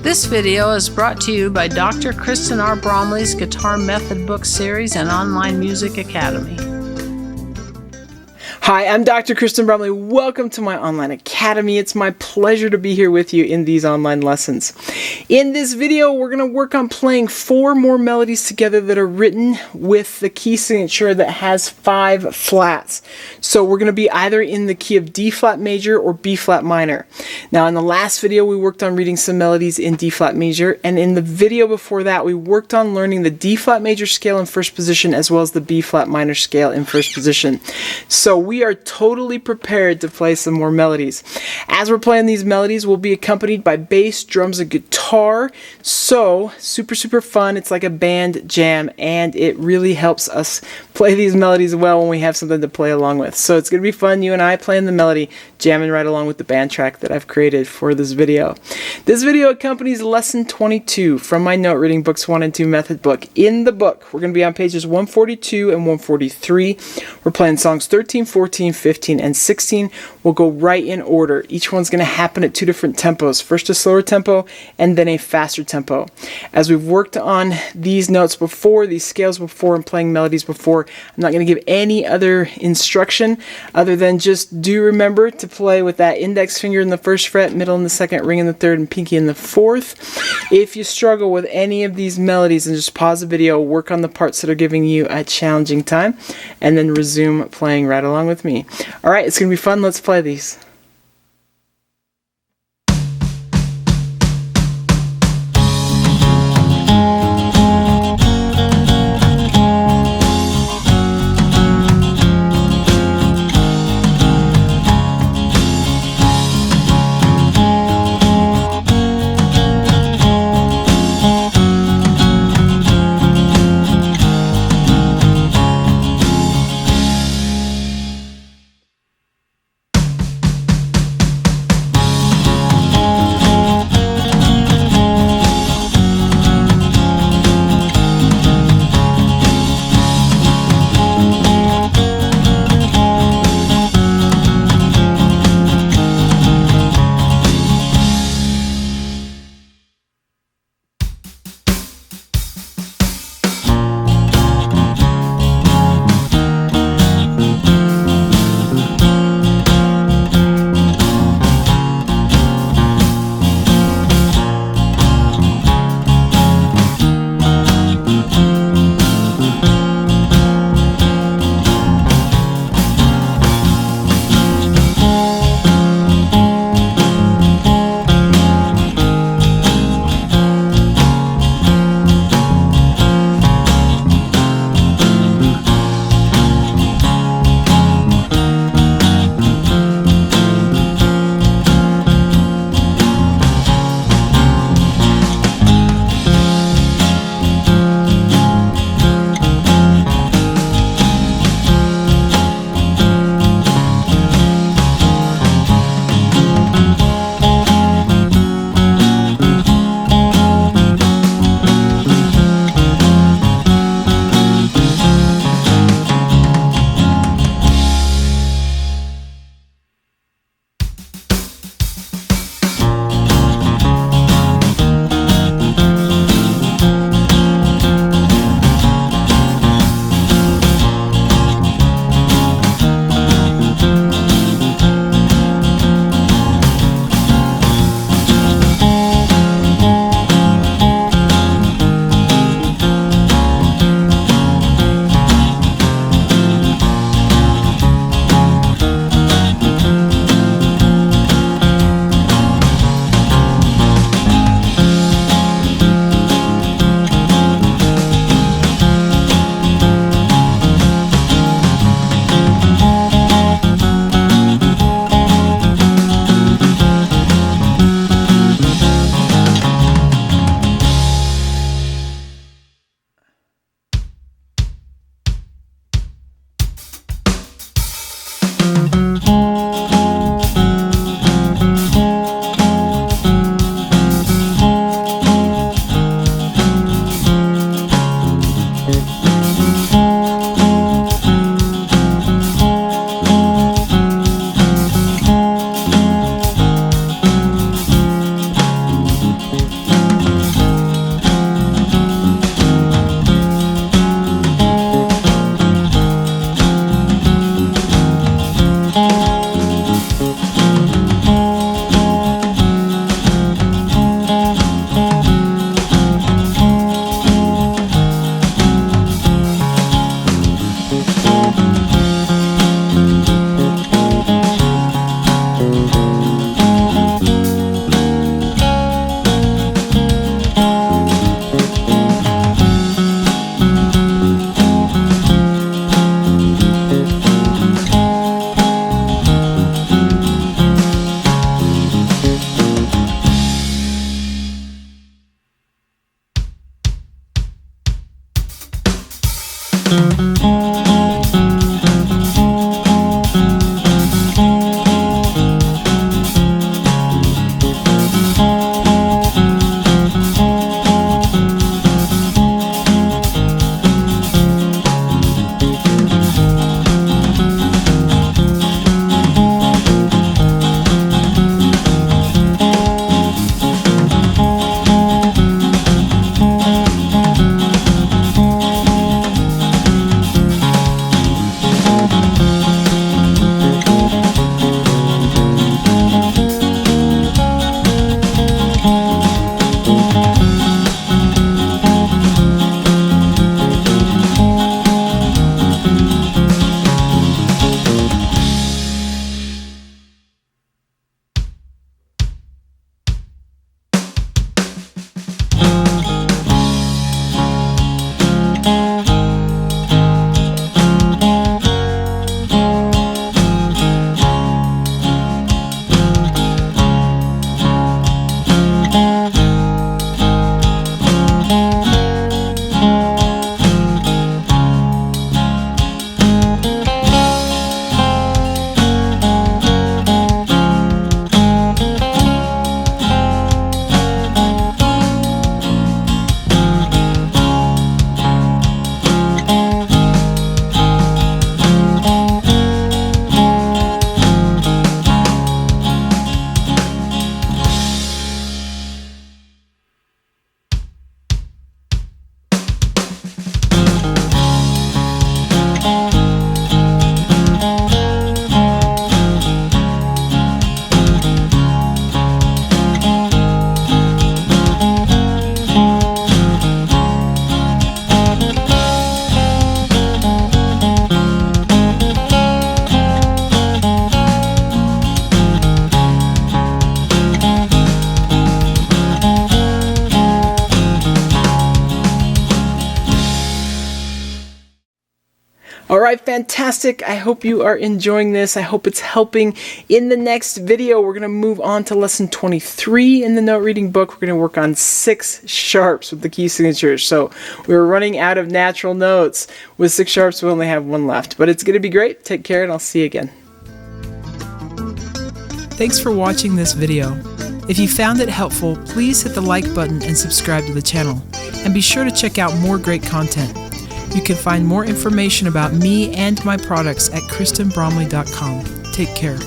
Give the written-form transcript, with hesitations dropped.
This video is brought to you by Dr. Kristen R. Bromley's Guitar Method Book Series and Online Music Academy. Hi, I'm Dr. Kristen Bromley. Welcome to my online academy. It's my pleasure to be here with you in these online lessons. In this video, we're going to work on playing 4 more melodies together that are written with the key signature that has 5 flats. So we're going to be either in the key of D flat major or B flat minor. Now in the last video, we worked on reading some melodies in D flat major, and in the video before that, we worked on learning the D flat major scale in first position as well as the B flat minor scale in first position. So we are totally prepared to play some more melodies. As we're playing these melodies, we'll be accompanied by bass, drums, and guitar. So super fun. It's like a band jam, and it really helps us play these melodies well when we have something to play along with. So it's going to be fun, you and I playing the melody, jamming right along with the band track that I've created for this video. This video accompanies lesson 22 from my note reading books 1 and 2 method book. In the book, we're going to be on pages 142 and 143. We're playing songs 13, 14, 15, and 16. We'll go right in order. Each one's going to happen at 2 different tempos. First a slower tempo and then a faster tempo. As we've worked on these notes before, these scales before, and playing melodies before, I'm not going to give any other instruction other than just do remember to play with that index finger in the first fret, middle in the second, ring in the third, and pinky in the fourth. If you struggle with any of these melodies, then just pause the video, work on the parts that are giving you a challenging time, and then resume playing right along with me. Alright, it's going to be fun. Let's play these. right, fantastic. I hope you are enjoying this. I hope it's helping. In the next video, we're going to move on to lesson 23 in the note reading book. We're going to work on 6 sharps with the key signatures. So we're running out of natural notes. With 6 sharps, we only have 1 left. But it's going to be great. Take care, and I'll see you again. Thanks for watching this video. If you found it helpful, please hit the like button and subscribe to the channel. And be sure to check out more great content. You can find more information about me and my products at KristenBromley.com. Take care.